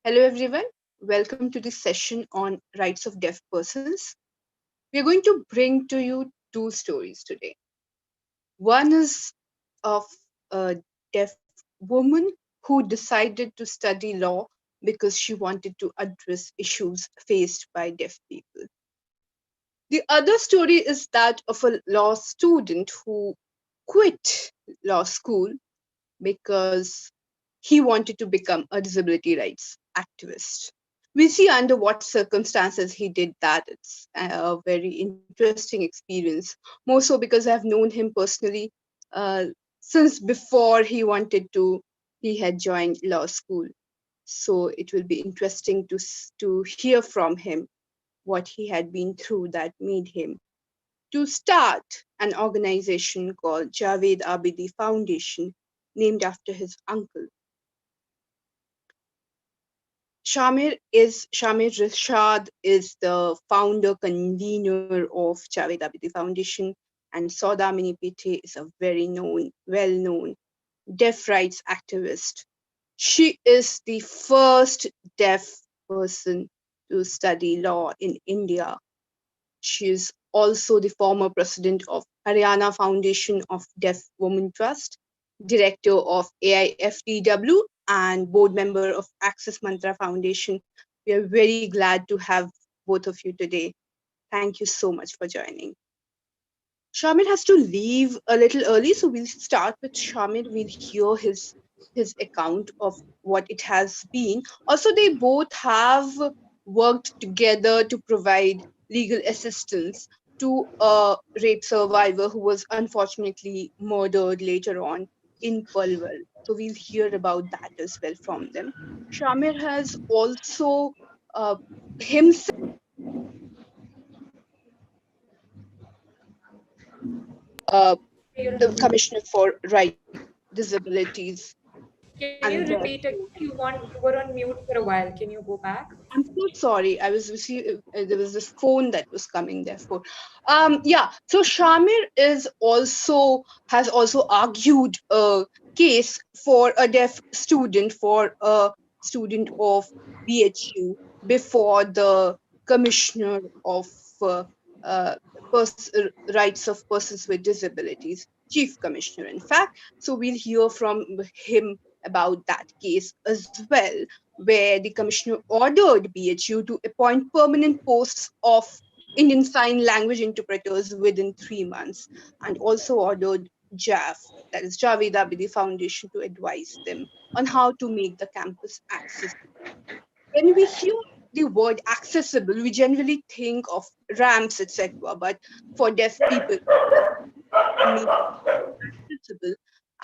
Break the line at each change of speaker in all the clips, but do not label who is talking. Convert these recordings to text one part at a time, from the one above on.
Hello everyone, welcome to this session on rights of deaf persons. We are going to bring to you two stories today. One is of a deaf woman who decided to study law because she wanted to address issues faced by deaf people. The other story is that of a law student who quit law school because he wanted to become a disability rights activist. We see under what circumstances he did that. It's a very interesting experience, more so because I've known him personally uh, since before he had joined law school. So it will be interesting to hear from him what he had been through that made him to start an organization called Javed Abdi Foundation, named after his uncle. Shamir Rishad is the founder convener of Javed Abdi Foundation, and Saudamini Pethe is a well-known deaf rights activist. She is the first deaf person to study law in India. She is also the former president of Haryana Foundation of Deaf Women Trust, director of AIFTW, and board member of Access Mantra Foundation. We are very glad to have both of you today. Thank you so much for joining. Shamir has to leave a little early, so we'll start with Shamir. We'll hear his account of what it has been. Also, they both have worked together to provide legal assistance to a rape survivor who was unfortunately murdered later on in Palwal. So we'll hear about that as well from them. Shamir has also himself uh, the Commissioner for Right Disabilities
Can you
and
repeat again? You were on mute for a while. Can you go back?
I'm so sorry. I was receiving there was this phone that was coming. Therefore, yeah. So Shamir has also argued a case for a deaf student, for a student of BHU, before the Commissioner of uh, uh, Rights of Persons with Disabilities, Chief Commissioner, in fact. So we'll hear from him about that case as well, where the commissioner ordered BHU to appoint permanent posts of Indian Sign Language interpreters within 3 months, and also ordered JAF, that is Javed Abdi Foundation, to advise them on how to make the campus accessible. When we hear the word accessible, we generally think of ramps, etc. But for deaf people, to make accessible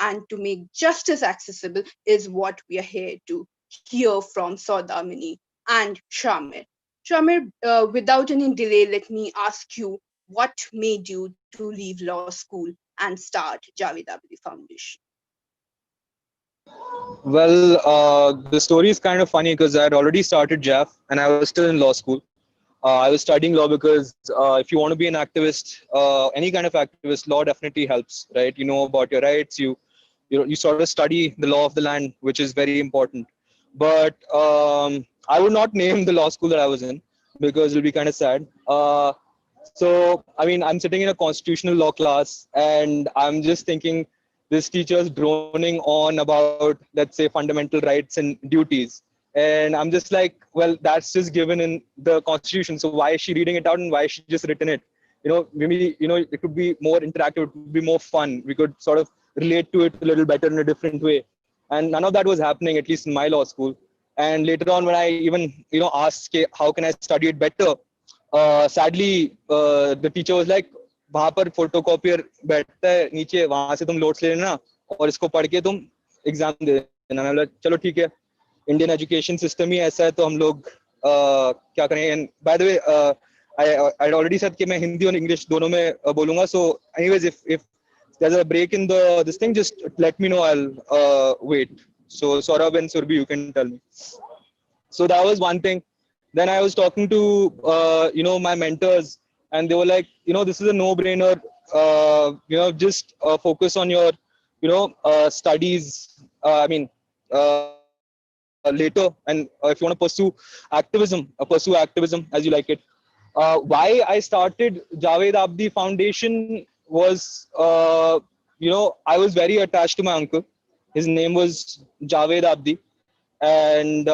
and to make justice accessible is what we are here to hear from Saudamini and Shamir. Shamir, without any delay, let me ask you, what made you to leave law school and start Javed Abdi Foundation?
Well, the story is kind of funny because I had already started JAF and I was still in law school. I was studying law because if you want to be an activist, any kind of activist, law definitely helps, right? You know about your rights. You sort of study the law of the land, which is very important. But I would not name the law school that I was in because it'll be kind of sad. So, I mean, I'm sitting in a constitutional law class and I'm just thinking this teacher's droning on about, let's say, fundamental rights and duties. And I'm just like, well, that's just given in the constitution. So why is she reading it out and why is she just written it? Maybe, it could be more interactive, it could be more fun. We could sort of relate to it a little better in a different way. And none of that was happening, at least in my law school. And later on, when I even, asked, "Okay, how can I study it better?" Sadly, the teacher was like, वहां पर photocopier बैठता है नीचे, वहां से तुम notes ले लेना और इसको पढ़ के तुम एग्जाम दे देना. मैं बोला चलो ठीक है, इंडियन एजुकेशन सिस्टम ही ऐसा है तो हम लोग क्या करें. And by the way I already said कि मैं हिंदी और इंग्लिश दोनों में बोलूंगा. So anyways if there's a break in this thing, just let me know. I'll wait. So Saurabh and Surbi, you can tell me. So that was one thing. Then I was talking to my mentors, and they were like, this is a no-brainer. Just focus on your studies. later, and if you want to pursue activism as you like it. Why I started Javed Abdi Foundation was, I was very attached to my uncle. His name was Javed Abdi, and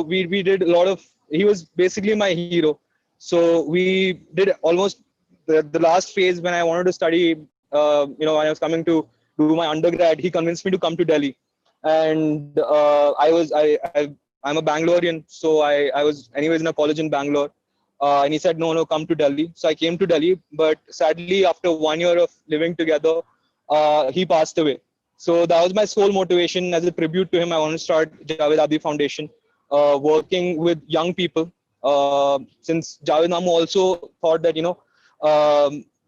we did a lot of. He was basically my hero. So we did almost the last phase when I wanted to study. When I was coming to do my undergrad, he convinced me to come to Delhi, and I'm a Bangalorean, so I was anyways in a college in Bangalore. And he said, no, come to Delhi. So I came to Delhi, but sadly, after 1 year of living together, he passed away. So that was my sole motivation. As a tribute to him, I want to start Javed Abdi Foundation, working with young people. Since Javed Namu also thought that,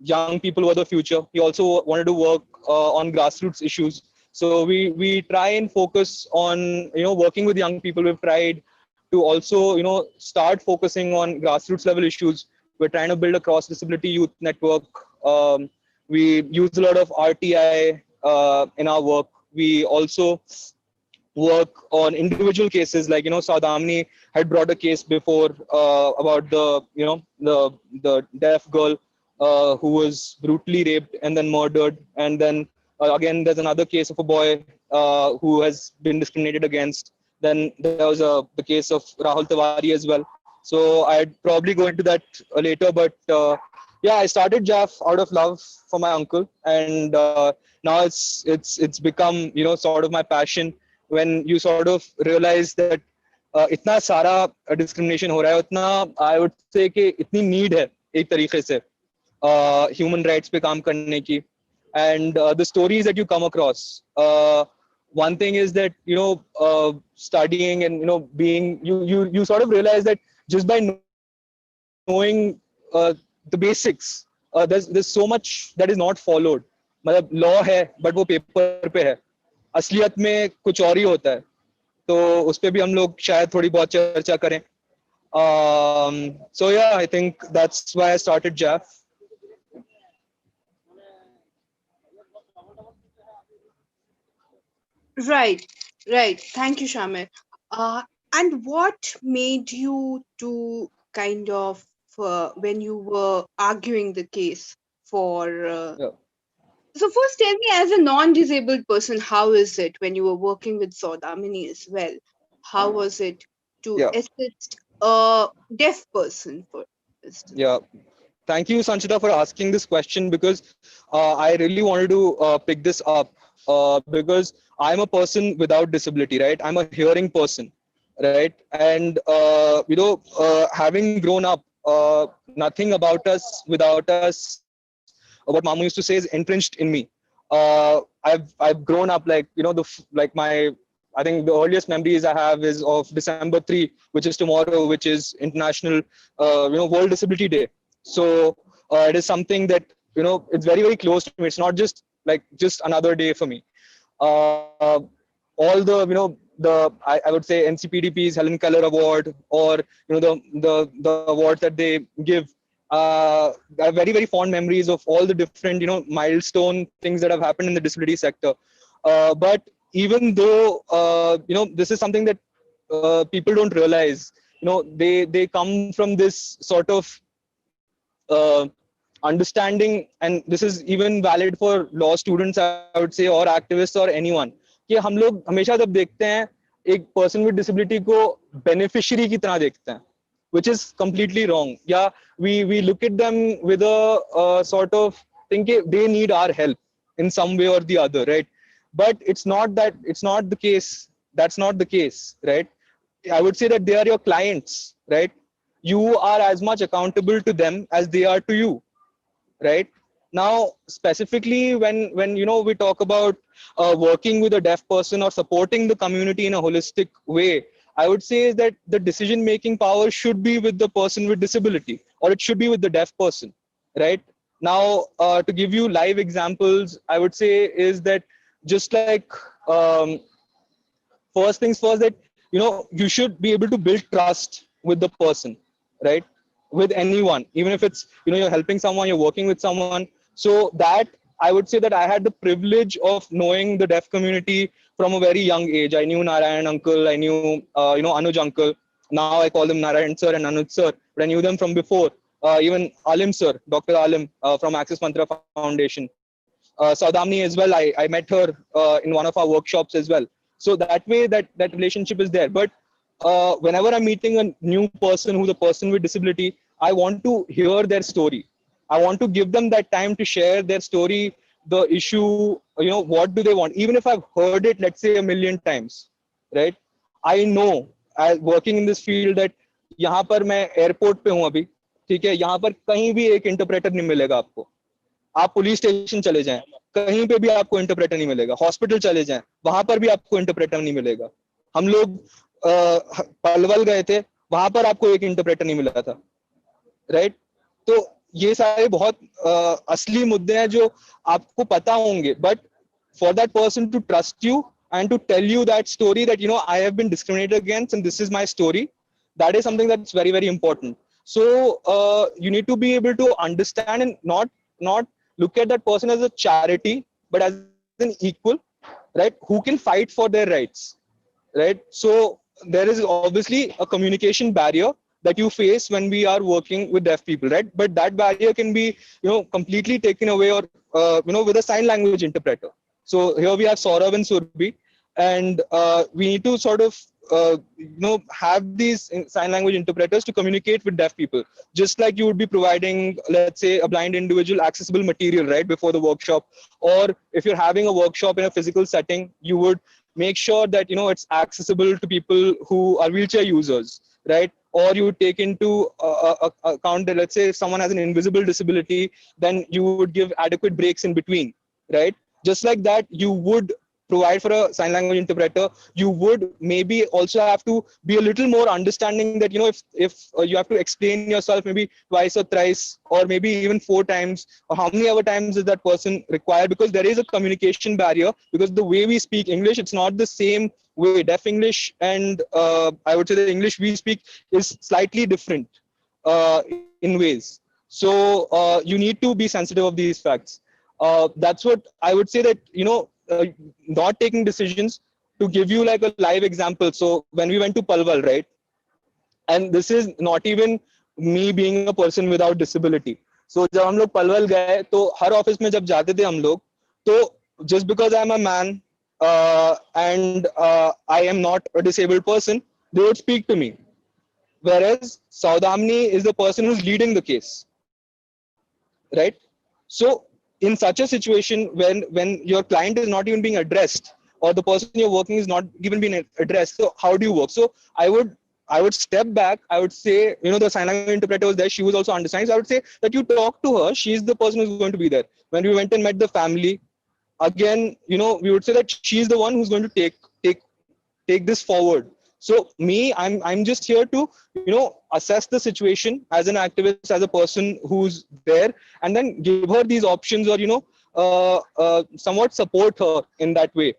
young people were the future. He also wanted to work on grassroots issues. So we try and focus on, working with young people. We've tried to also, start focusing on grassroots level issues. We're trying to build a cross-disability youth network. We use a lot of RTI in our work. We also work on individual cases, like, Saudamini had brought a case before about the deaf girl who was brutally raped and then murdered. And then again, there's another case of a boy who has been discriminated against. Then there was the case of 𝘍𝘰𝘶 as well. So I'd probably go into that later, but I started JAF out of love for my uncle, and now it's become, sort of my passion. When you sort of realize that itna sara discrimination ho raha hai, utna I would say कि itni need hai एक तरीके से human rights पे काम करने की, and the stories that you come across. One thing is that, studying and, being, you sort of realize that just by knowing the basics, there's so much that is not followed. मतलब law है, but वो paper पे है. असलियत में कुछ और ही होता है. तो उस पे भी हम लोग शायद थोड़ी बहुत चर्चा करें. So yeah, I think that's why I started JAF.
Right. Thank you, Shamir. And what made you to kind of, when you were arguing the case for... So first tell me, as a non-disabled person, how is it when you were working with Saudamini as well? How was it to assist a deaf person, for instance?
Yeah. Thank you, Sanchita, for asking this question, because I really wanted to pick this up because I'm a person without disability, right? I'm a hearing person, right? And, having grown up, nothing about us, without us, what Mamu used to say is entrenched in me. I've grown up like, I think the earliest memories I have is of December 3, which is tomorrow, which is International, World Disability Day. So it is something that, it's very, very close to me. It's not just another day for me. All the, I would say NCPDP's Helen Keller Award, or, the awards that they give, I have very, very fond memories of all the different, milestone things that have happened in the disability sector. But even though, this is something that people don't realize, they come from this sort of understanding, and this is even valid for law students, I would say, or activists or anyone, कि हम लोग हमेशा जब देखते हैं एक person with disability को beneficiary की तरह देखते हैं, which is completely wrong. Yeah, we look at them with a sort of think they need our help in some way or the other, right? But it's not the case. That's not the case, right? I would say that they are your clients, right? You are as much accountable to them as they are to you, right? Now, specifically when we talk about working with a deaf person or supporting the community in a holistic way, I would say that the decision-making power should be with the person with disability, or it should be with the deaf person, right? Now, to give you live examples, I would say is that just like first things first, that you should be able to build trust with the person, right? With anyone, even if it's you're helping someone, you're working with someone. So that I would say that I had the privilege of knowing the deaf community from a very young age. I knew Narayan uncle, I knew Anuj uncle. Now I call them Narayan sir and Anuj sir, but I knew them from before. Even Alim sir, Dr. Alim from Access Mantra Foundation. Saudamini as well. I met her in one of our workshops as well. So that way, that relationship is there. But whenever I'm meeting a new person who's a person with disability, I want to hear their story. I want to give them that time to share their story, the issue, what do they want? Even if I've heard it, let's say 1,000,000 times, right? I know, working in this field, that यहाँ पर मैं airport पे हूँ अभी, ठीक है, यहाँ पर कहीं भी एक इंटरप्रेटर नहीं मिलेगा आपको. आप पुलिस स्टेशन चले जाएं, कहीं पे भी आपको इंटरप्रेटर नहीं मिलेगा. हॉस्पिटल चले जाएं, वहां पर भी आपको इंटरप्रेटर नहीं मिलेगा. हम लोग पलवल गए थे, वहां पर आपको एक इंटरप्रेटर नहीं मिला था, राइट? तो ये सारे बहुत असली मुद्दे हैं जो आपको पता होंगे, but for that person to trust you and to tell you that story, that I have been discriminated against and this is my story, that is something that's very, very important. So you need to be able to understand and not look at that person as a charity, but as an equal, right, who can fight for their rights, right? So there is obviously a communication barrier that you face when we are working with deaf people, right? But that barrier can be completely taken away, or with a sign language interpreter. So here we have Saurabh and Surabhi, and we need to sort of have these sign language interpreters to communicate with deaf people, just like you would be providing, let's say, a blind individual accessible material right before the workshop, or if you're having a workshop in a physical setting, you would make sure that it's accessible to people who are wheelchair users, right? Or you would take into account that, let's say, if someone has an invisible disability, then you would give adequate breaks in between, right? Just like that, you would provide for a sign language interpreter. You would maybe also have to be a little more understanding that if you have to explain yourself maybe twice or thrice, or maybe even 4 times, or how many other times is that person required, because there is a communication barrier, because the way we speak English, it's not the same way. Deaf English and I would say the English we speak is slightly different in ways. So you need to be sensitive of these facts. That's what I would say, that not taking decisions. To give you like a live example, so when we went to Palwal, right, and this is not even me being a person without disability. So जब हम लोग पलवल गए, तो हर office में जब जाते थे हम लोग, तो just because I'm a man and I am not a disabled person, they would speak to me. Whereas Saudamini is the person who's leading the case, right? So in such a situation, when your client is not even being addressed, or the person you're working is not even being addressed, so how do you work? So I would step back. I would say, the sign language interpreter was there. She was also understanding. So I would say that you talk to her. She's the person who's going to be there. When we went and met the family, again, we would say that she's the one who's going to take this forward. So I'm just here to assess the situation as an activist, as a person who's there, and then give her these options, or somewhat support her in that way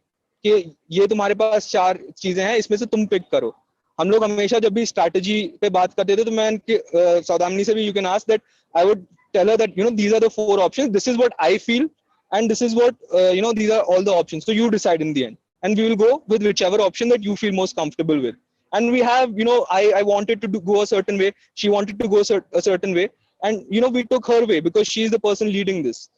कि ये तुम्हारे पास 4 चीजें हैं, इसमें से तुम pick करो. हम लोग हमेशा जब भी स्ट्रैटेजी पे बात करते थे, तो मैं सौदामिनी से भी, you can ask that, I would tell her that these are the 4 options, this is what I feel, and this is what these are all the options, so you decide in the end, and we will go with whichever option that you feel most comfortable with. And we have, I wanted to go a certain way, she wanted to go a certain way, and we took her way because she is the person leading this.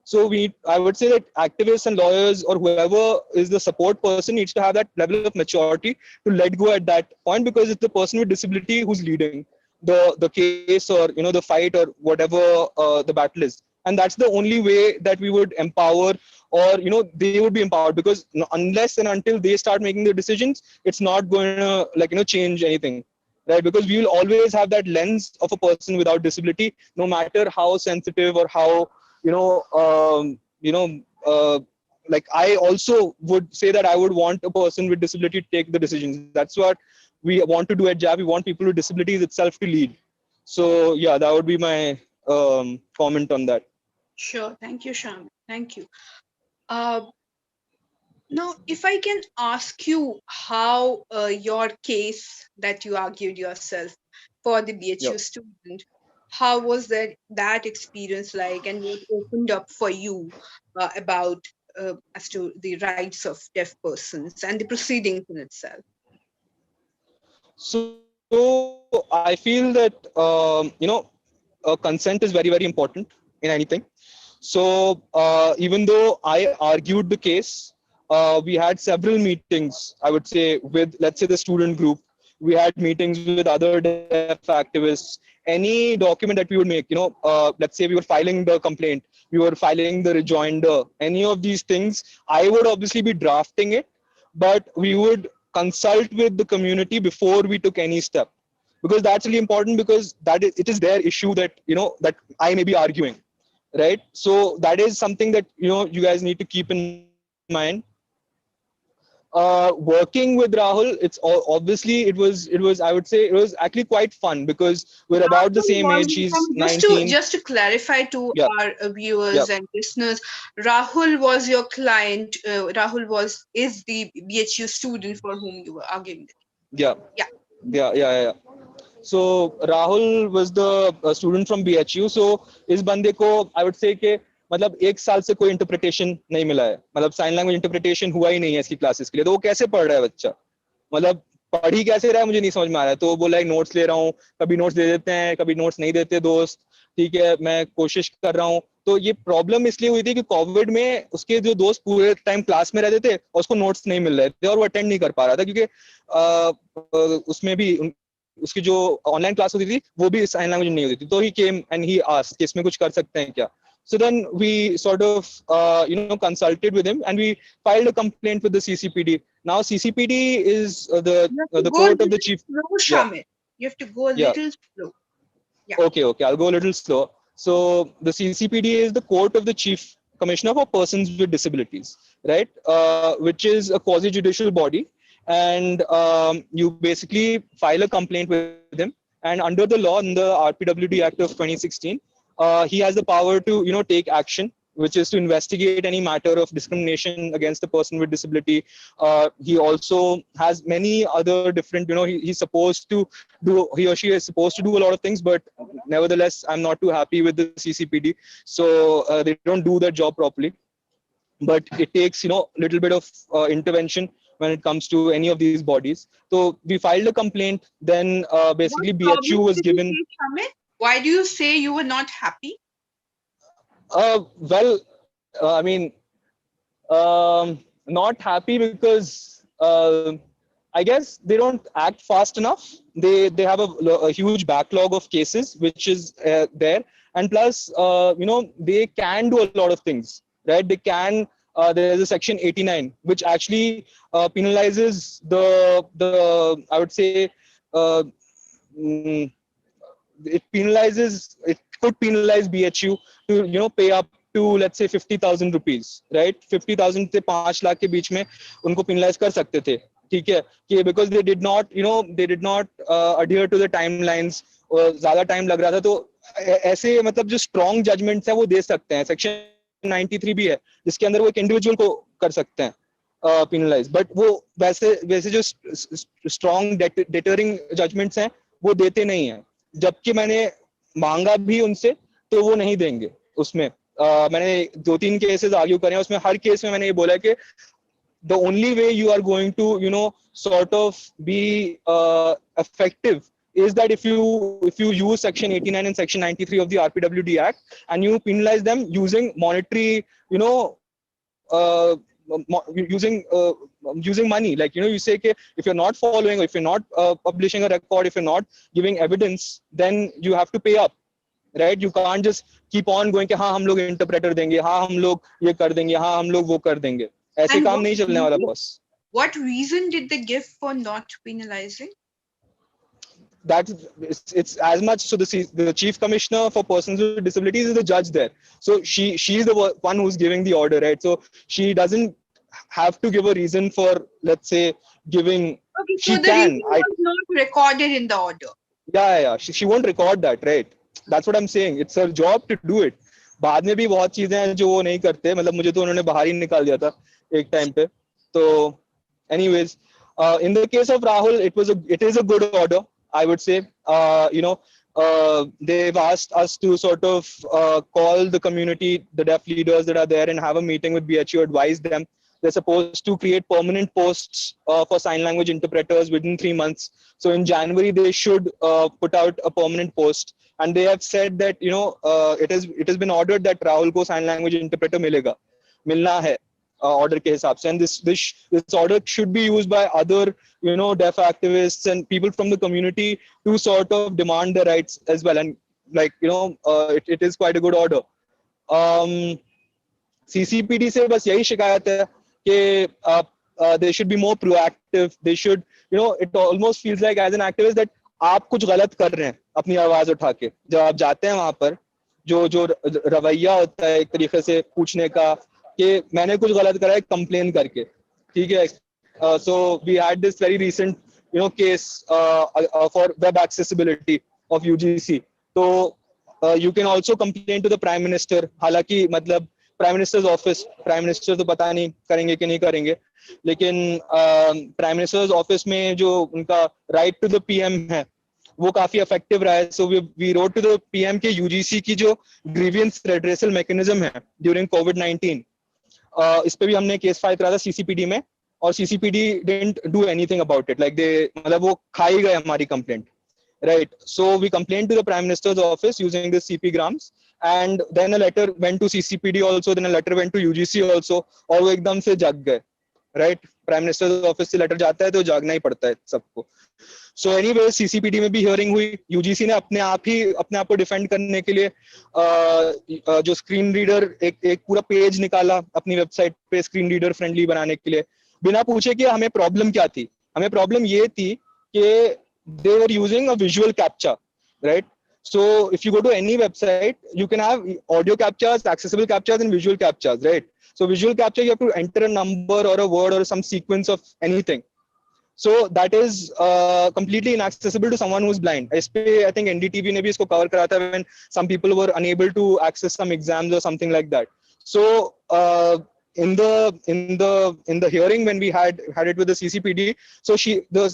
So I would say that activists and lawyers, or whoever is the support person, needs to have that level of maturity to let go at that point, because it's the person with disability who's leading the case, or the fight, or whatever the battle is. And that's the only way that we would empower, or they would be empowered, because unless and until they start making the decisions, it's not going to change anything, right? Because we will always have that lens of a person without disability, no matter how sensitive, or how like I also would say that I would want a person with disability to take the decisions. That's what we want to do at JAV. We want people with disabilities itself to lead. So yeah, that would be my comment on that.
Sure. Thank you, Sham. Thank you. Now, if I can ask you how your case that you argued yourself for the BHU student, how was that experience like, and what opened up for you about as to the rights of deaf persons and the proceedings in itself?
So I feel that consent is very, very important in anything. So even though I argued the case, we had several meetings, I would say, with, let's say, the student group. We had meetings with other deaf activists. Any document that we would make, let's say we were filing the complaint, we were filing the rejoinder, any of these things, I would obviously be drafting it, but we would consult with the community before we took any step, because that's really important, because it is their issue that that I may be arguing, right? So that is something that you guys need to keep in mind. Working with Rahul, it's obviously it was I would say it was actually quite fun, because we're about the same age. He's 19.
Just to clarify to our viewers and listeners, Rahul was your client. Rahul is the BHU student for whom you were arguing.
Yeah. So Rahul was the student from BHU. So इस बंदे को I would say कि मतलब 1 साल से कोई interpretation नहीं मिला है, मतलब साइन लैंग्वेज इंटरप्रिटेशन हुआ ही नहीं है इसकी क्लासेस के लिए, तो वो कैसे पढ़ रहा है बच्चा, मतलब पढ़ ही कैसे रहा है मुझे नहीं समझ में आ रहा है। तो बोला नोट्स ले रहा हूँ, कभी नोट्स दे देते हैं, कभी नोट्स नहीं देते दोस्त, ठीक है, मैं कोशिश कर रहा हूँ। तो ये प्रॉब्लम इसलिए हुई थी कि कोविड में उसके जो दोस्त पूरे टाइम क्लास में रहते थे और उसको नोट्स नहीं मिल रहे थे और वो अटेंड नहीं कर पा रहा था, क्योंकि उसमें भी उसकी जो ऑनलाइन क्लास होती थी वो भी साइन लैंग्वेज नहीं होती थी। तो ही केम एंड ही आस्क्ड कि इसमें कुछ कर सकते हैं क्या। So then we sort of, consulted with him and we filed a complaint with the CCPD. Now CCPD is the court of the chief.
Shamir. You have to go a little slow. Yeah.
Okay, I'll go a little slow. So the CCPD is the court of the chief commissioner for persons with disabilities, right? Which is a quasi-judicial body, and you basically file a complaint with him. And under the law, in the RPWD Act of 2016. He has the power to, take action, which is to investigate any matter of discrimination against a person with disability. He also has many other different, he's supposed to do, he or she is supposed to do a lot of things, but nevertheless, I'm not too happy with the CCPD. So they don't do their job properly. But it takes, little bit of intervention when it comes to any of these bodies. So we filed a complaint, then basically BHU was given.
Why do you say you were not happy?
Well, I mean, not happy because I guess they don't act fast enough. They have a huge backlog of cases, which is there. And plus, they can do a lot of things, right? They can, there's a section 89, which actually penalizes the I would say, it could penalize BHU to pay up to, let's say, 50,000 rupees, right? 50,000 से 5 लाख के बीच में उनको penalize कर सकते थे, ठीक है, कि because they did not adhere to the timelines, और ज़्यादा time लग रहा था, तो ऐसे मतलब जो strong judgments है वो दे सकते हैं। Section 93 भी है जिसके अंदर वो एक individual को कर सकते हैं penalize, but वो वैसे जो strong deterring judgments हैं वो देते नहीं हैं। जबकि मैंने मांगा भी उनसे तो वो नहीं देंगे। उसमें मैंने 2-3 केसेस आर्ग्यू करे हैं, उसमें हर केस में मैंने ये बोला कि the only way you are going to sort of be effective is that if you use section 89 and section 93 of the RPWD Act and you penalize them using monetary using money, like you say कि if you're not following, or if you're not publishing a record, if you're not giving evidence, then you have to pay up, right? You can't just keep on going कि हाँ हम लोग interpreter देंगे, हाँ हम लोग ये कर देंगे, हाँ हम लोग वो कर देंगे, ऐसे काम नहीं चलने वाला boss.
What reason did they give for not penalizing?
That it's as much, so the chief commissioner for persons with disabilities is the judge there, so she's the one who's giving the order, right? So she doesn't have to give a reason for, let's say, giving.
Okay, so the reason was not recorded in the order.
Yeah, she won't record that, right? That's what I'm saying. It's her job to do it. बाद में भी बहुत चीजें हैं जो वो नहीं करते, मतलब मुझे तो उन्होंने बाहर ही निकाल दिया था एक टाइम पे। तो anyways, in the case of Rahul, it is a good order, I would say. they've asked us to sort of call the community, the deaf leaders that are there, and have a meeting with BHU, advise them. They're supposed to create permanent posts for sign language interpreters within 3 months. So in January, they should put out a permanent post. And they have said that, it has been ordered that Rahul ko sign language interpreter milna hai order ke hisab se. And this order should be used by other, deaf activists and people from the community to sort of demand their rights as well. And it is quite a good order. CCPD se bas yahi shikayat hai कि they should be more proactive. They should, it almost feels like as an activist that आप कुछ गलत कर रहे हैं अपनी आवाज उठा के. जब आप जाते हैं वहां पर जो रवैया होता है एक तरीके से पूछने का कि मैंने कुछ गलत करा है कंप्लेन करके, ठीक है. So we had this very recent case for web accessibility of UGC. So you can also complain to the Prime Minister. हालांकि मतलब prime minister's office, prime minister तो पता नहीं करेंगे कि नहीं करेंगे, लेकिन प्राइम मिनिस्टर्स ऑफिस में जो उनका राइट टू द पीएम है वो काफी इफेक्टिव रहा है. So we wrote to the PM के यूजीसी की जो ग्रीवियंस रेड्रेसल मैकेनिज्म है ड्यूरिंग कोविड-19, इस पे भी हमने केस फाइल करा था सीसीपीडी में, और CCPD didn't do anything about it. Like they मतलब वो खा ही गए हमारी complaint, right? So we complained to the Prime Minister's office using the CP grams, and then a letter went to CCPD also, then a letter went to UGC also, और वो एकदम से जग गए, right? Prime Minister's office से letter जाता है तो जागना ही पड़ता है सबको. So anyway, CCPD में भी hearing हुई. UGC ने अपने आप को defend करने के लिए जो screen reader एक पूरा page निकाला अपनी website पे screen reader friendly बनाने के लिए, बिना पूछे कि हमें problem क्या थी. हमें problem ये थी कि they were using a visual captcha, right? So if you go to any website, you can have audio captchas, accessible captchas, and visual captchas, right? So visual captcha, you have to enter a number or a word or some sequence of anything. So that is completely inaccessible to someone who's blind. I think NDTV ne bhi isko cover kara tha when some people were unable to access some exams or something like that. So in the hearing when we had it with the CCPD, so the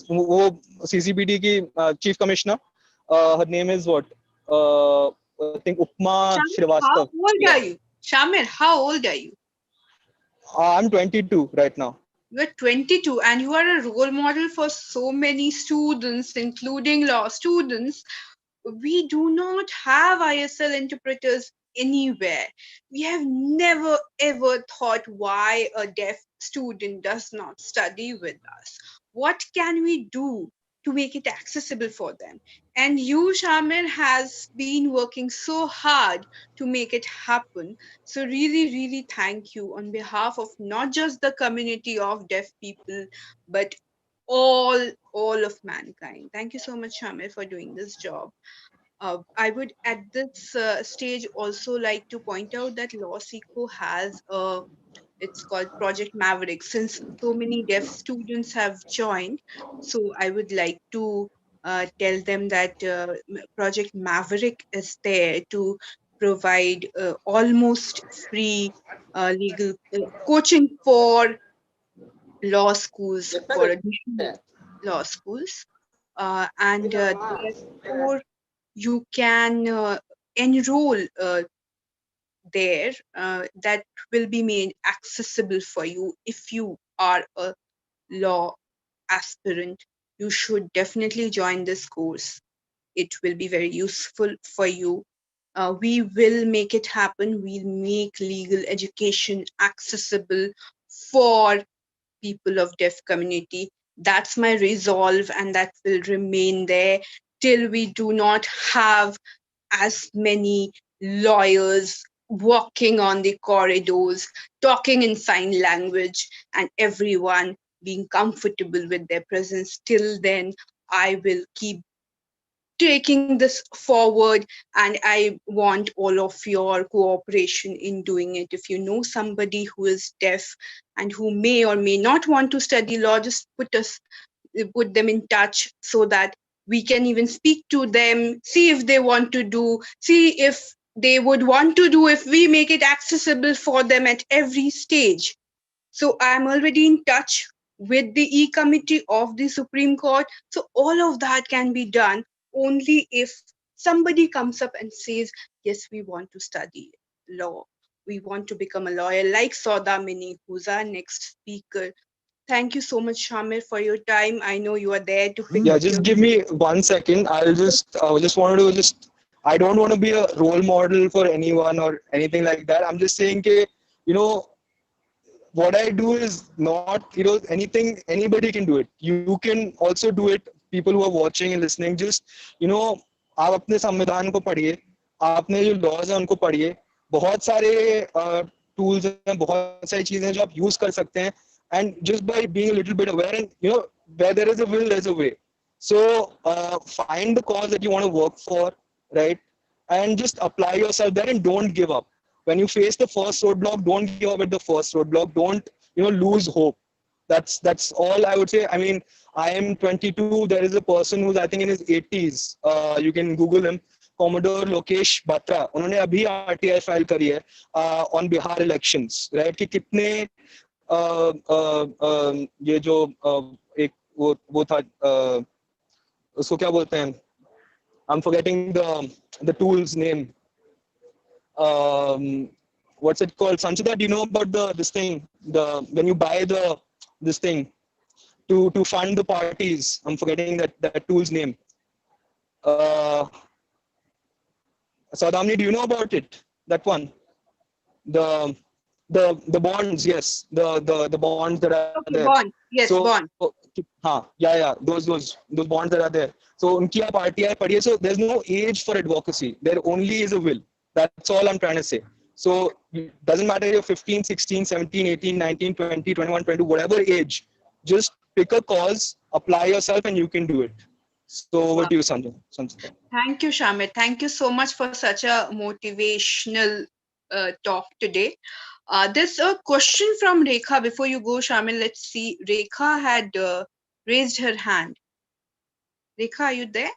CCPD ki chief commissioner, her name is what? I think Upma Shrivastava.
How old are you? Shamir, how old are you?
I'm 22 right now.
You're 22 and you are a role model for so many students, including law students. We do not have ISL interpreters anywhere. We have never ever thought why a deaf student does not study with us. What can we do to make it accessible for them? And you, Shamir, has been working so hard to make it happen. So really, really thank you on behalf of not just the community of deaf people, but all of mankind. Thank you so much, Shamir, for doing this job. I would at this stage also like to point out that 𝘍𝘰𝘶 has it's called Project Maverick, since so many deaf students have joined. So I would like to tell them that Project Maverick is there to provide almost free legal coaching for law schools, for additional law schools. And therefore, you can enroll there. That will be made accessible for you. If you are a law aspirant, you should definitely join this course. It will be very useful for you. We will make it happen. We'll make legal education accessible for people of deaf community. That's my resolve, and that will remain there till we do not have as many lawyers walking on the corridors, talking in sign language, and everyone being comfortable with their presence. Till then, I will keep taking this forward, and I want all of your cooperation in doing it. If you know somebody who is deaf and who may or may not want to study law, just put them in touch so that we can even speak to them, see if they want to do, see if they would want to do, if we make it accessible for them at every stage. So I'm already in touch with the E-Committee of the Supreme Court. So all of that can be done only if somebody comes up and says, yes, we want to study law, we want to become a lawyer, like Saudamini, who's our next speaker. Thank you so much, Shamir, for your time. I know you are there to pick
Yeah,
up
just give me 1 second. I'll just wanted to just, I don't want to be a role model for anyone or anything like that. I'm just saying that, you know, what I do is not, you know, anything, anybody can do it. You can also do it. People who are watching and listening, just, you know, आप अपने संविधान को पढ़िए, आपने जो laws हैं उनको पढ़िए, बहुत सारे tools हैं, बहुत सारी चीजें हैं जो आप use कर सकते हैं, and just by being a little bit aware, and you know, where there is a will, there's a way. So find the cause that you want to work for, right? And just apply yourself there and don't give up. When you face the first roadblock, don't give up at the first roadblock. Don't, you know, lose hope. That's all I would say. I mean, I am 22. There is a person who's, I think, in his 80s. You can Google him. 𝘗𝘓𝘁𝘃 उन्होंने अभी RTI file करी है on Bihar elections, right? कि कितने ये जो एक वो था उसको क्या बोलते हैं? I'm forgetting the tool's name. What's it called? Sanchita, do you know about this thing? When you buy this thing to fund the parties. I'm forgetting that tool's name. Saudamini, do you know about it? That one. The bonds, yes. The bonds that are
Okay,
there.
bond. Yes,
So,
bond.
yeah, those bonds that are there. So unki aap RTI padhiye. So there's no age for advocacy. There only is a will. That's all I'm trying to say. So it doesn't matter if you're 15, 16, 17, 18, 19, 20, 21, 22, whatever age, just pick a cause, apply yourself, and you can do it. So over to you, Sanjay.
Thank you, Shamir. Thank you so much for such a motivational talk today. There's a question from Rekha. Before you go, Shamir, let's see. Rekha had raised her hand. Rekha, are you there?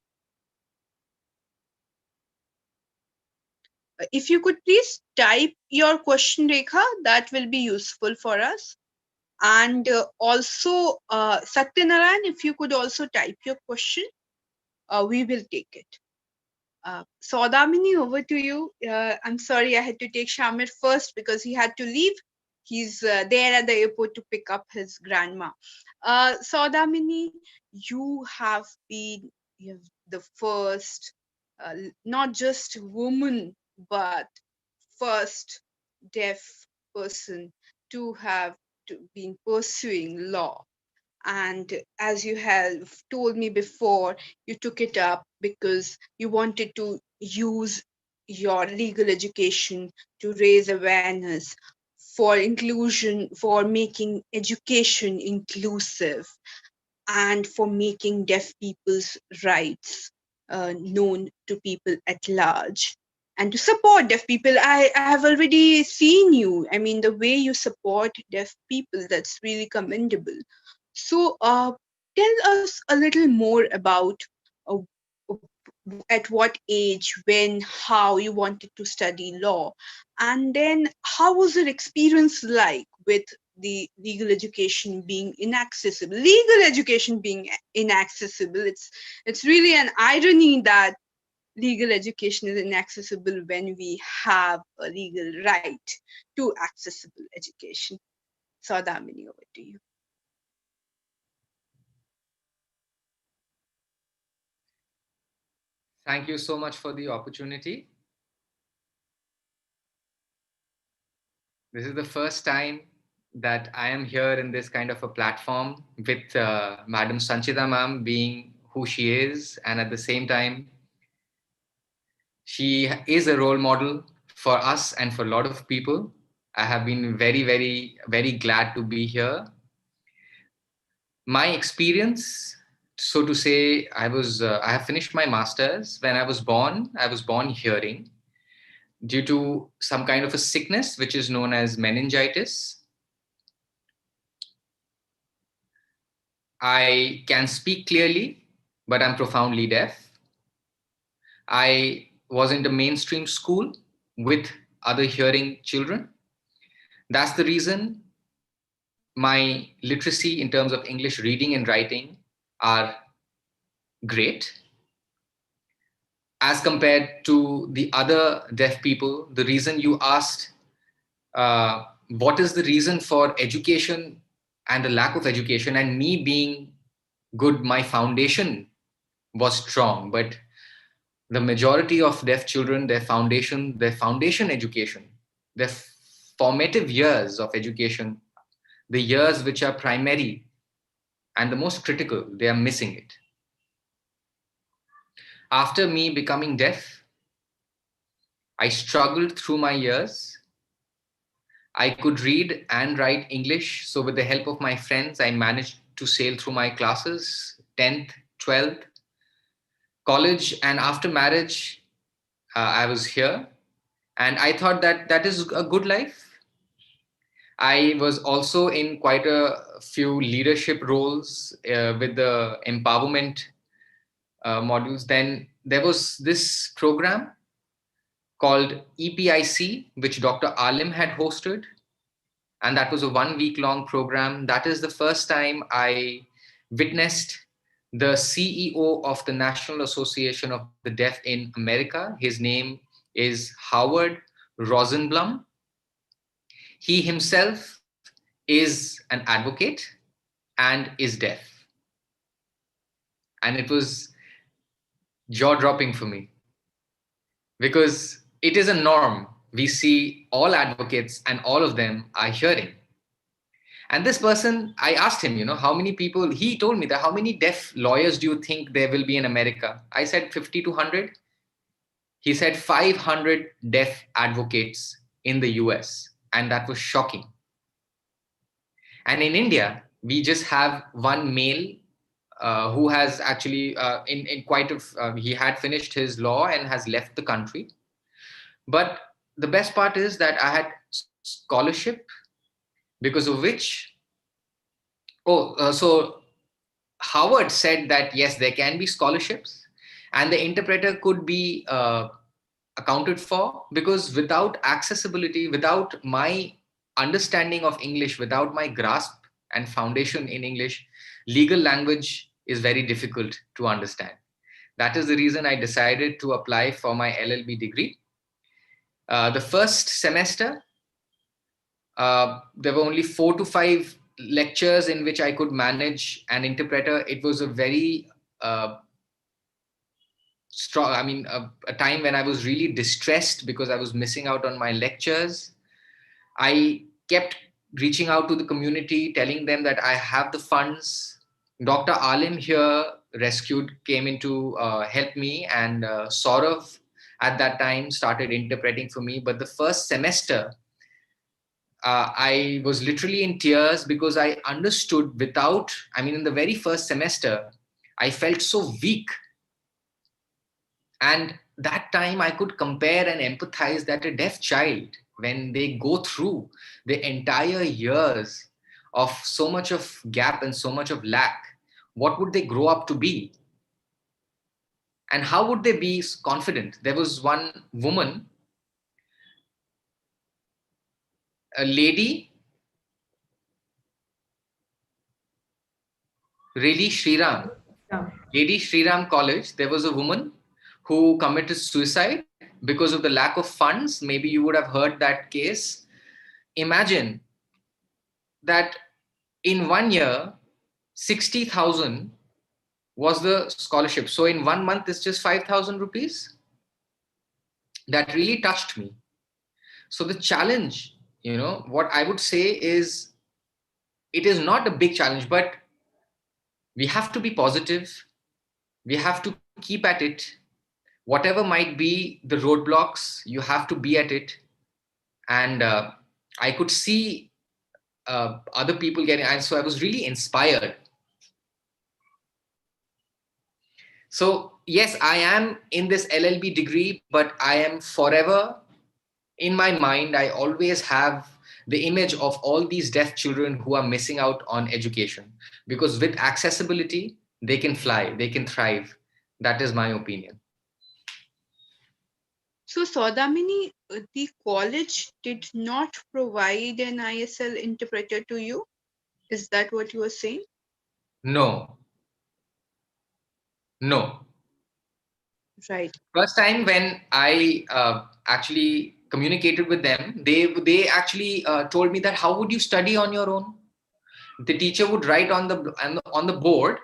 If you could please type your question, Rekha, that will be useful for us. And also, Satyanarayan, if you could also type your question, we will take it. Saudamini, over to you. I'm sorry I had to take Shamir first because he had to leave. He's there at the airport to pick up his grandma. Saudamini, you have been the first, not just woman, but first deaf person to have been pursuing law. And as you have told me before, you took it up because you wanted to use your legal education to raise awareness for inclusion, for making education inclusive, and for making deaf people's rights known to people at large, and to support deaf people. I have already seen you. I mean, the way you support deaf people, that's really commendable. So tell us a little more about uh, at what age, when, how you wanted to study law, and then how was your experience like with the legal education being inaccessible? Legal education being inaccessible. It's really an irony that legal education is inaccessible when we have a legal right to accessible education. Saudamini, over to you.
Thank you so much for the opportunity. This is the first time that I am here in this kind of a platform with Madam Sanchita ma'am being who she is, and at the same time, she is a role model for us and for a lot of people. I have been very, very, very glad to be here. My experience, so to say, I have finished my master's. When I was born hearing due to some kind of a sickness which is known as meningitis. I can speak clearly, but I'm profoundly deaf. I was in the mainstream school with other hearing children. That's the reason my literacy in terms of English reading and writing are great. as compared to the other deaf people. The reason you asked, what is the reason for education and the lack of education, and me being good, my foundation was strong, but the majority of deaf children, their foundation education, their formative years of education, the years which are primary and the most critical, they are missing it. After me becoming deaf, I struggled through my years. I could read and write English. So with the help of my friends, I managed to sail through my classes, 10th, 12th, college, and after marriage, I was here. And I thought that that is a good life. I was also in quite a few leadership roles with the empowerment modules. Then there was this program called EPIC, which Dr. Alim had hosted. And that was a 1 week long program. That is the first time I witnessed the CEO of the National Association of the Deaf in America. His name is Howard Rosenblum. He himself is an advocate and is deaf. And it was jaw-dropping for me because it is a norm. We see all advocates and all of them are hearing. And this person, I asked him, how many people, he told me that how many deaf lawyers do you think there will be in America? I said 50 to 100. He said 500 deaf advocates in the US. And that was shocking. And in India, we just have one male who has actually, he had finished his law and has left the country. But the best part is that I had scholarship, because of which, so Howard said that, yes, there can be scholarships and the interpreter could be accounted for, because without accessibility, without my understanding of English, without my grasp and foundation in English, legal language is very difficult to understand. That is the reason I decided to apply for my LLB degree. The first semester, there were only 4 to 5 lectures in which I could manage an interpreter. It was a very strong, a time when I was really distressed because I was missing out on my lectures. I kept reaching out to the community, telling them that I have the funds. Dr. Alim here came in to help me, and Saurav at that time started interpreting for me. But the first semester, I was literally in tears because I understood in the very first semester, I felt so weak. And that time I could compare and empathize that a deaf child, when they go through the entire years of so much of gap and so much of lack, what would they grow up to be? And how would they be confident? There was one woman, a lady, Lady Shriram College, there was a woman who committed suicide because of the lack of funds. Maybe you would have heard that case. Imagine that in 1 year, 60,000 was the scholarship. So in 1 month, it's just 5,000 rupees. That really touched me. So the challenge, what I would say is, it is not a big challenge, but we have to be positive. We have to keep at it. Whatever might be the roadblocks, you have to be at it. And I could see other people getting, and so I was really inspired. So yes, I am in this LLB degree, but I am forever, in my mind, I always have the image of all these deaf children who are missing out on education, because with accessibility, they can fly, they can thrive. That is my opinion.
So Saudamini, the college did not provide an ISL interpreter to you? Is that what you were saying?
No.
Right.
First time when I actually communicated with them, they actually told me that how would you study on your own? The teacher would write on the board,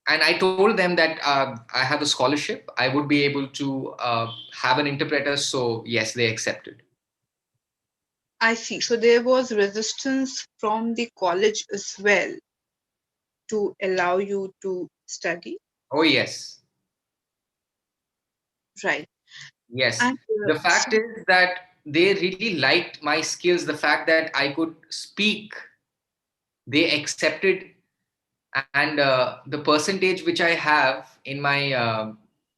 and I told them that I have a scholarship. I would be able to have an interpreter. So yes, they accepted.
I see. So there was resistance from the college as well to allow you to study.
Oh yes,
Right.
yes.
And
The fact is that they really liked my skills. The fact that I could speak, they accepted, and the percentage which I have in my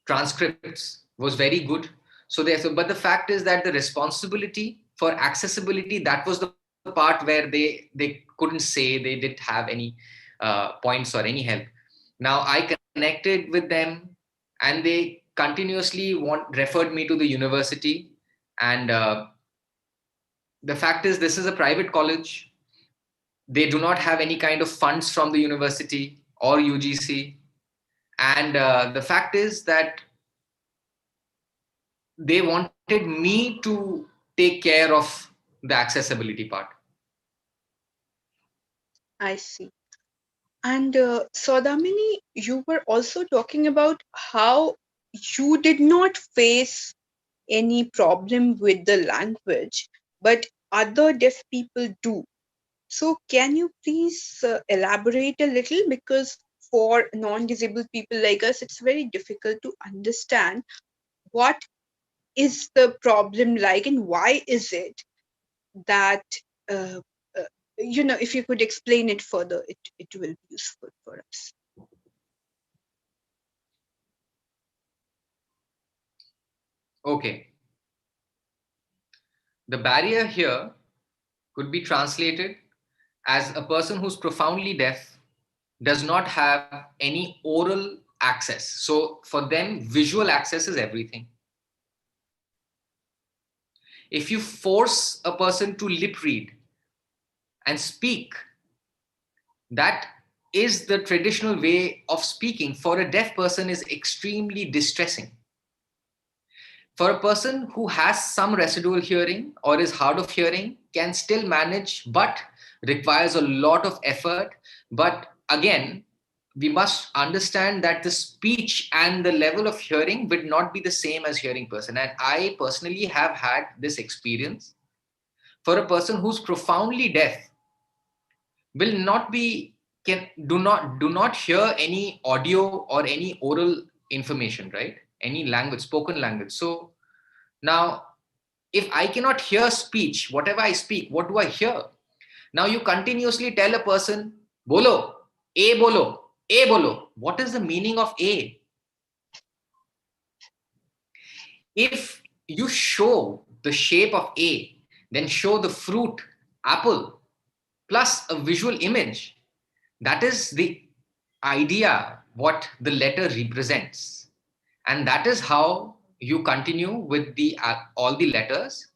transcripts was very good. So but the fact is that the responsibility for accessibility, that was the part where they couldn't say, they didn't have any points or any help. Now I connected with them, and they continuously referred me to the university. And the fact is, this is a private college. They do not have any kind of funds from the university or UGC. And the fact is that they wanted me to take care of the accessibility part.
I see. And Saudamini, you were also talking about how you did not face any problem with the language, but other deaf people do. So can you please elaborate a little? Because for non-disabled people like us, it's very difficult to understand what is the problem like and why is it that, uh, uh, if you could explain it further, it will be useful for us.
Okay. The barrier here could be translated as a person who's profoundly deaf does not have any oral access. So for them, visual access is everything. If you force a person to lip read and speak, that is the traditional way of speaking. For a deaf person is extremely distressing. For a person who has some residual hearing or is hard of hearing, can still manage, but requires a lot of effort. But again, we must understand that the speech and the level of hearing would not be the same as hearing person. And I personally have had this experience. For a person who's profoundly deaf, will not be do not hear any audio or any oral information, right? Any language, spoken language. So now, if I cannot hear speech, whatever I speak, what do I hear? Now you continuously tell a person, bolo, a bolo, a bolo. What is the meaning of a? If you show the shape of a, then show the fruit, apple, plus a visual image. That is the idea, what the letter represents. And that is how you continue with all the letters.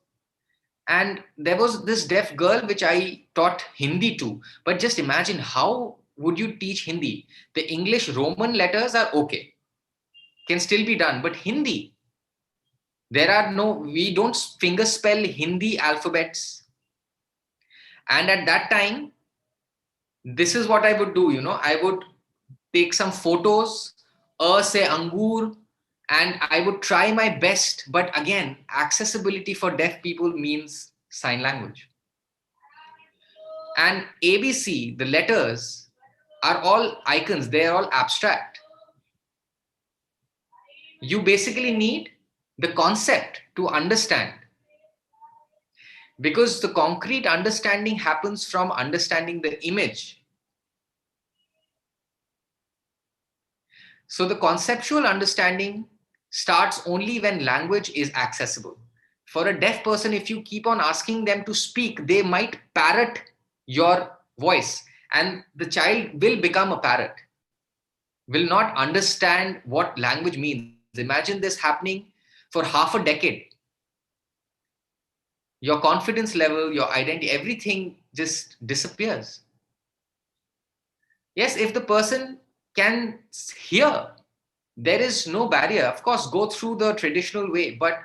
And there was this deaf girl which I taught Hindi to. But just imagine, how would you teach Hindi? The English Roman letters are okay, can still be done. But Hindi, we don't finger spell Hindi alphabets. And at that time, this is what I would do, I would take some photos, say angur, and I would try my best. But again, accessibility for deaf people means sign language. And ABC, the letters, are all icons. They are all abstract. You basically need the concept to understand. Because the concrete understanding happens from understanding the image. So the conceptual understanding starts only when language is accessible. For a deaf person, if you keep on asking them to speak, they might parrot your voice, and the child will become a parrot, will not understand what language means. Imagine this happening for half a decade. Your confidence level, your identity, everything just disappears. Yes, if the person can hear, there is no barrier. Of course, go through the traditional way, but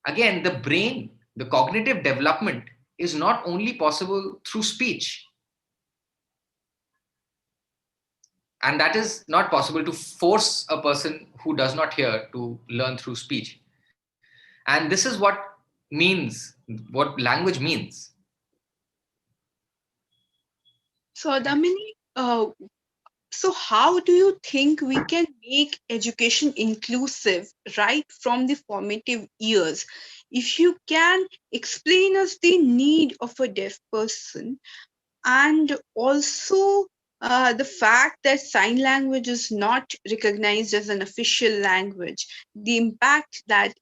again, the brain, the cognitive development is not only possible through speech. And that is not possible to force a person who does not hear to learn through speech. And this is what language means.
Saudamini, so how do you think we can make education inclusive right from the formative years? If you can explain us the need of a deaf person, and also the fact that sign language is not recognized as an official language, the impact that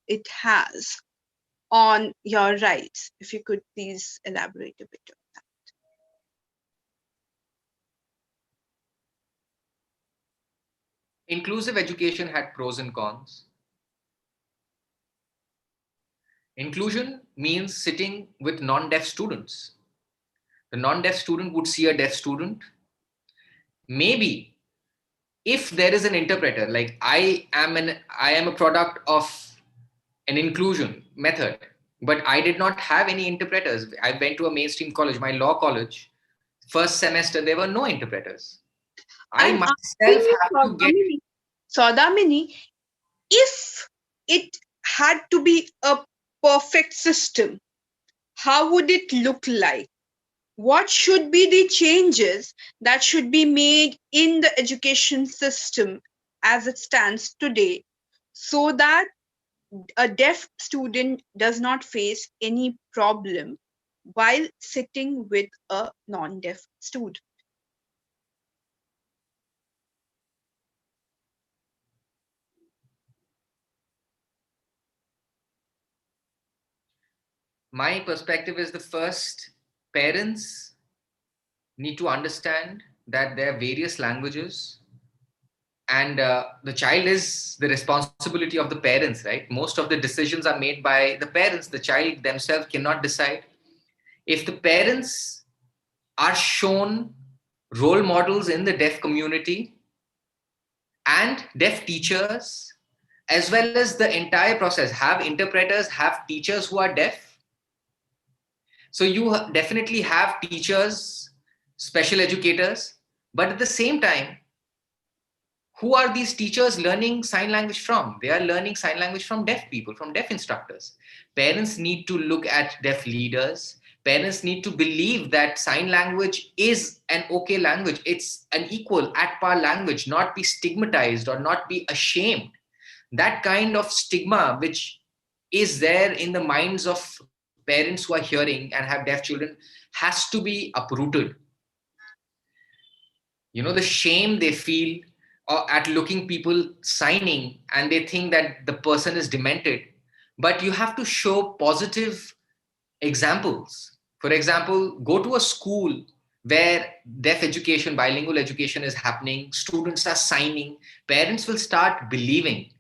it has on your rights. If you could please elaborate a bit on that.
Inclusive education had pros and cons. Inclusion means sitting with non-deaf students. The non-deaf student would see a deaf student. Maybe if there is an interpreter, like I am a product of an inclusion method, but I did not have any interpreters. I went to a mainstream college, my law college. First semester, there were no interpreters. I myself have to get...
Saudamini, if it had to be a perfect system, how would it look like? What should be the changes that should be made in the education system as it stands today, so that a deaf student does not face any problem while sitting with a non-deaf student?
My perspective is, the first, parents need to understand that there are various languages, and the child is the responsibility of the parents, right? Most of the decisions are made by the parents. The child themselves cannot decide. If the parents are shown role models in the deaf community and deaf teachers, as well as the entire process, have interpreters, have teachers who are deaf. So you definitely have teachers, special educators, but at the same time, who are these teachers learning sign language from? They are learning sign language from deaf people, from deaf instructors. Parents need to look at deaf leaders. Parents need to believe that sign language is an okay language. It's an equal, at par language, not be stigmatized or not be ashamed. That kind of stigma which is there in the minds of parents who are hearing and have deaf children has to be uprooted. You know, the shame they feel at looking people signing, and they think that the person is demented. But you have to show positive examples. For example, go to a school where deaf education, bilingual education is happening, students are signing, parents will start believing,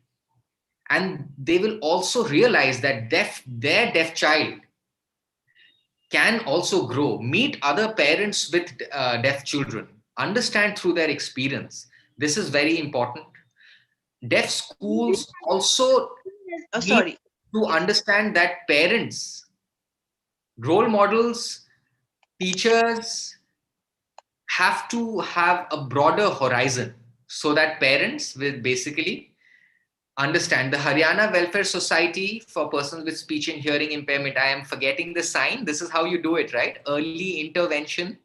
and they will also realize that their deaf child can also grow, meet other parents with deaf children, understand through their experience. This is very important. Deaf schools also need to understand that parents, role models, teachers have to have a broader horizon, so that parents will basically understand. The Haryana Welfare Society for Persons with Speech and Hearing Impairment, I am forgetting the sign. This is how you do it, right? Early intervention.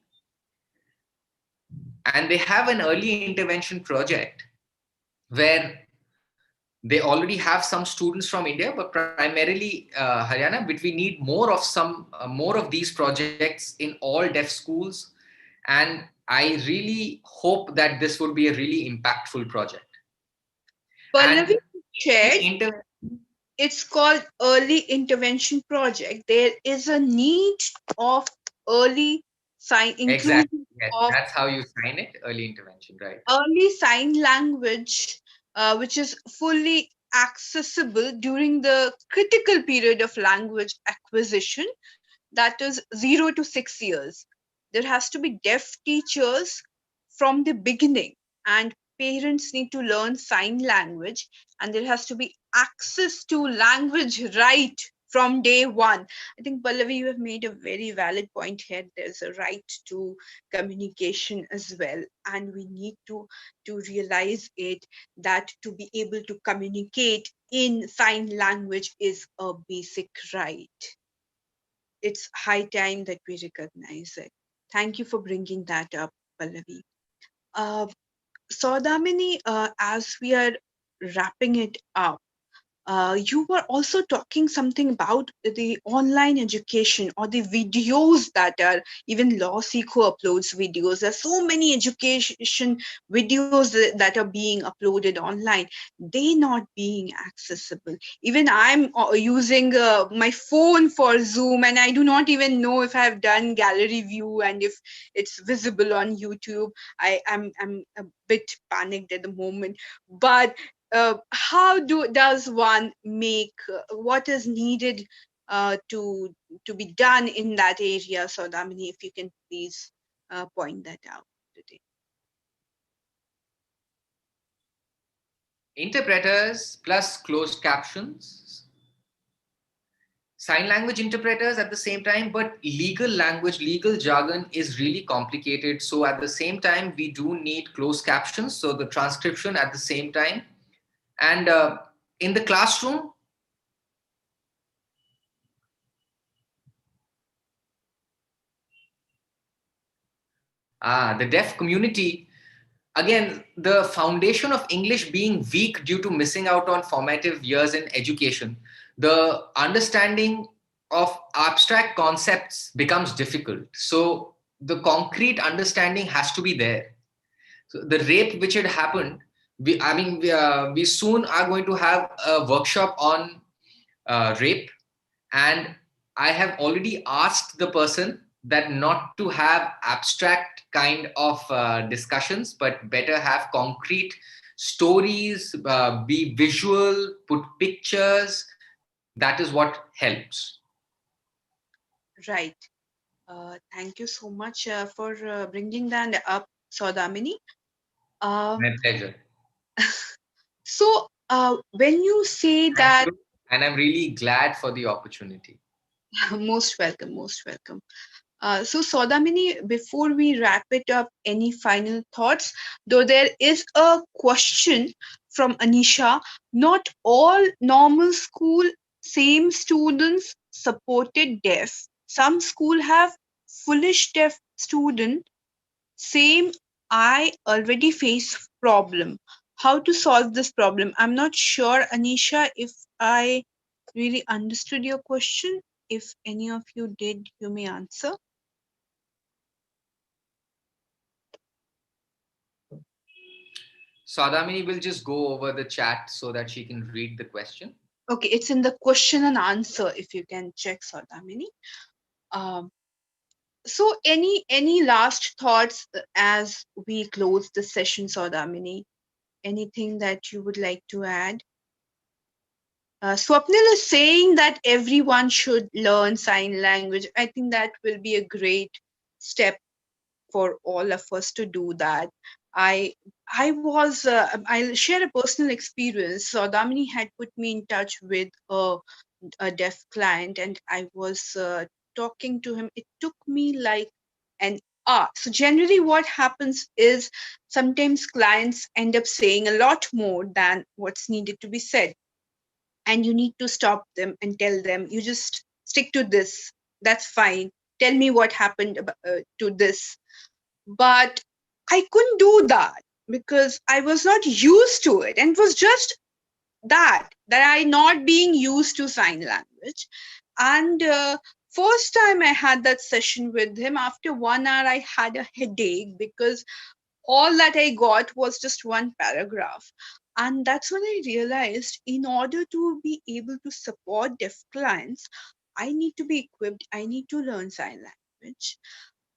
And they have an early intervention project where they already have some students from India, but primarily Haryana. But we need more of these projects in all deaf schools. And I really hope that this would be a really impactful project.
Pallavi shared, it's called Early Intervention Project. There is a need of early sign inclusion.
Exactly. Yes, that's how you sign it, early intervention, right?
Early sign language, which is fully accessible during the critical period of language acquisition, that is 0 to 6 years. There has to be deaf teachers from the beginning, and parents need to learn sign language, and there has to be access to language right from day one. I think, Pallavi, you have made a very valid point here. There's a right to communication as well, and we need to realize it, that to be able to communicate in sign language is a basic right. It's high time that we recognize it. Thank you for bringing that up, Pallavi. Uh, Saudamini, as we are wrapping it up, you were also talking something about the online education or the videos that are, even 𝘍𝘰𝘶𝘯𝘥 uploads videos. There's so many education videos that are being uploaded online. They not being accessible. Even I'm using my phone for Zoom, and I do not even know if I've done gallery view and if it's visible on YouTube. I'm a bit panicked at the moment, but how does one make what is needed to be done in that area? So, Saudamini, if you can please point that out today.
Interpreters plus closed captions, sign language interpreters at the same time, but legal language, legal jargon is really complicated. So at the same time, we do need closed captions, so the transcription at the same time. And in the classroom, the deaf community, again, the foundation of English being weak due to missing out on formative years in education, the understanding of abstract concepts becomes difficult. So the concrete understanding has to be there. So the rape which had happened, we soon are going to have a workshop on rape, and I have already asked the person that not to have abstract kind of discussions, but better have concrete stories, be visual, put pictures. That is what helps.
Right. Thank you so much for bringing that up, Saudamini.
My pleasure.
So when you say that,
and I'm really glad for the opportunity.
most welcome, most welcome. So, Saudamini, before we wrap it up, any final thoughts? Though there is a question from Anisha, not all normal school, same students supported deaf. Some school have foolish deaf student. Same, I already face problem. How to solve this problem? I'm not sure, Anisha, if I really understood your question. If any of you did, you may answer.
Saudamini will just go over the chat so that she can read the question.
Okay, it's in the question and answer, if you can check, Saudamini. So any last thoughts as we close the session, Saudamini? Anything that you would like to add? Swapnil is saying that everyone should learn sign language. I think that will be a great step for all of us to do that. I'll share a personal experience. Saudamini had put me in touch with a deaf client, and I was talking to him. It took me like an hour. So generally what happens is sometimes clients end up saying a lot more than what's needed to be said. And you need to stop them and tell them, you just stick to this. That's fine. Tell me what happened to this. But I couldn't do that because I was not used to it. And it was just that I not being used to sign language. And first time I had that session with him, after 1 hour, I had a headache because all that I got was just one paragraph. And that's when I realized, in order to be able to support deaf clients, I need to be equipped. I need to learn sign language.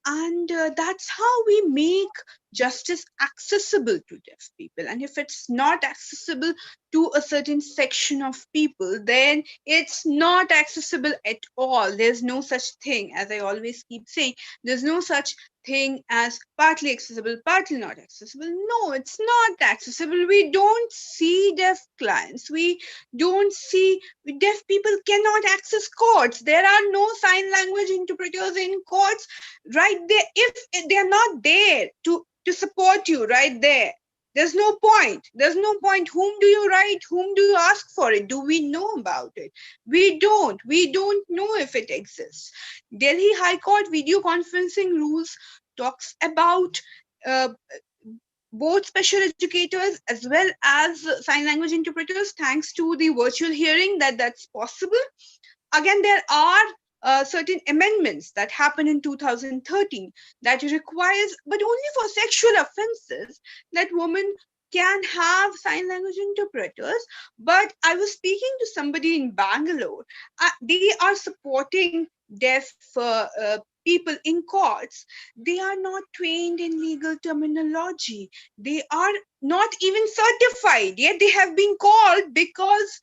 And that's how we make justice accessible to deaf people. And if it's not accessible to a certain section of people, then it's not accessible at all. There's no such thing, as I always keep saying, there's no such thing as partly accessible, partly not accessible. No, it's not accessible. We don't see deaf clients. We don't see deaf people cannot access courts. There are no sign language interpreters in courts right there. If they're not there to support you right there, there's no point. There's no point. Whom do you write? Whom do you ask for it? Do we know about it? We don't. We don't know if it exists. Delhi High Court video conferencing rules talks about both special educators as well as sign language interpreters, thanks to the virtual hearing that's possible. Again, there are certain amendments that happened in 2013 that requires, but only for sexual offenses, that women can have sign language interpreters. But I was speaking to somebody in Bangalore. They are supporting deaf people in courts. They are not trained in legal terminology. They are not even certified, yet they have been called because,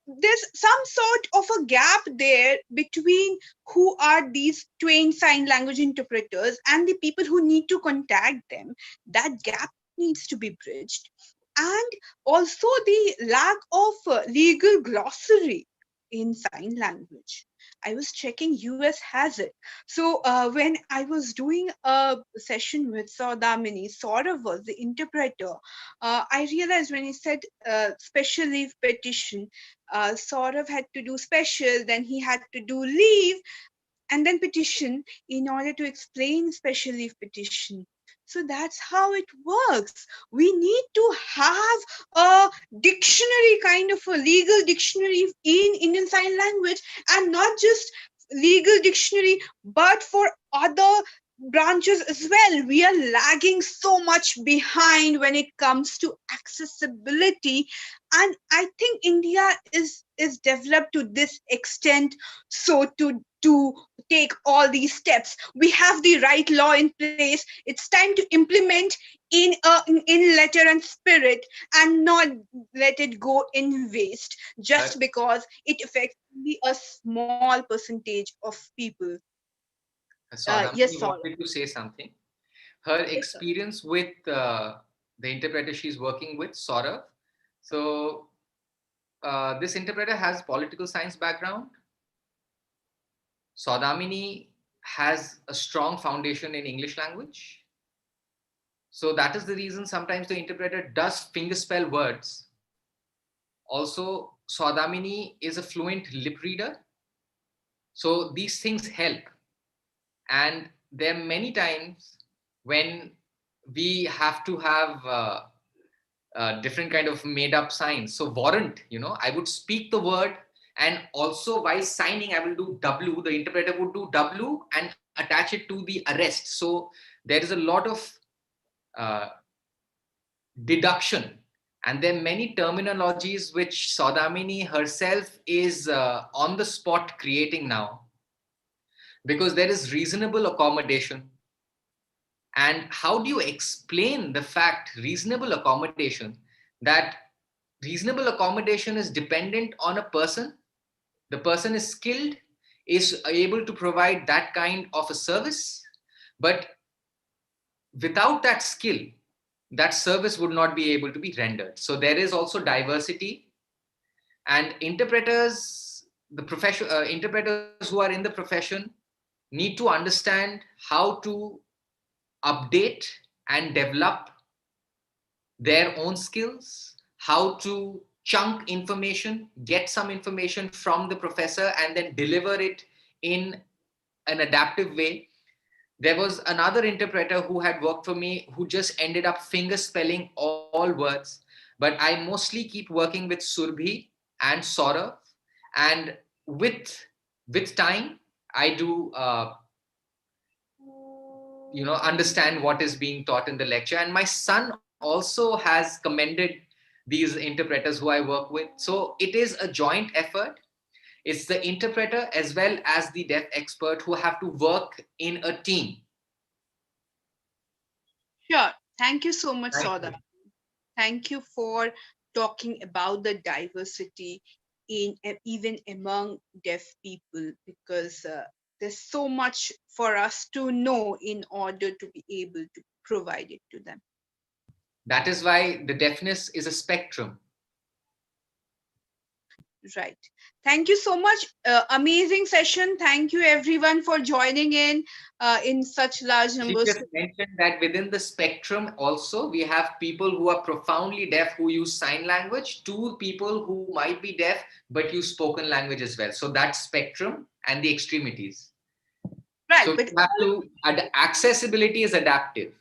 there's some sort of a gap there between who are these trained sign language interpreters and the people who need to contact them. That gap needs to be bridged. And also the lack of legal glossary in sign language. I was checking, US has it. So when I was doing a session with Saudamini, Saurav was the interpreter. I realized when he said special leave petition, Saurav had to do special, then he had to do leave, and then petition in order to explain special leave petition. So that's how it works. We need to have a dictionary, kind of a legal dictionary in Indian Sign Language, and not just legal dictionary, but for other branches as well. We are lagging so much behind when it comes to accessibility. And I think India is developed to this extent. So to take all these steps, we have the right law in place. It's time to implement in letter and spirit, and not let it go in waste just because it affects only a small percentage of people. Yes,
Saudamini wanted to say something. Her experience with the interpreter she's working with, Saurav. So this interpreter has political science background. Saudamini has a strong foundation in English language. So that is the reason sometimes the interpreter does finger spell words. Also, Saudamini is a fluent lip reader. So these things help. And there are many times when we have to have different kind of made up signs. So warrant, I would speak the word, and also while signing, I will do W. The interpreter would do W and attach it to the arrest. So there is a lot of deduction. And there are many terminologies which Saudamini herself is on the spot creating now, because there is reasonable accommodation. And how do you explain the fact, reasonable accommodation, that reasonable accommodation is dependent on a person? The person is skilled, is able to provide that kind of a service, but without that skill, that service would not be able to be rendered. So there is also diversity, and interpreters, interpreters who are in the profession need to understand how to update and develop their own skills, how to chunk information, get some information from the professor, and then deliver it in an adaptive way. There was another interpreter who had worked for me who just ended up finger spelling all words. But I mostly keep working with Surbhi and Saurav. And with time, I do understand what is being taught in the lecture. And my son also has commended these interpreters who I work with. So it is a joint effort. It's the interpreter as well as the deaf expert who have to work in a team.
Sure. Thank you so much,
Thank
Saudamini.
you.
Thank you for talking about the diversity in even among deaf people, because there's so much for us to know in order to be able to provide it to them.
That is why the deafness is a spectrum.
Right. Thank you so much. Amazing session. Thank you everyone for joining in such large
She
numbers.
just mentioned that within the spectrum also, we have people who are profoundly deaf who use sign language, to people who might be deaf but use spoken language as well. So that's spectrum and the extremities.
Right.
So
But
you have to, accessibility is adaptive.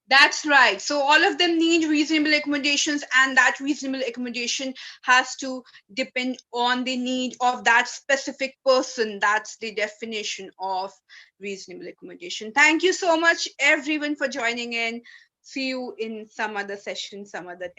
that's right. So all of them need reasonable accommodations, and that reasonable accommodation has to depend on the need of that specific person. That's the definition of reasonable accommodation. Thank you so much, everyone, for joining in. See you in some other session, some other time.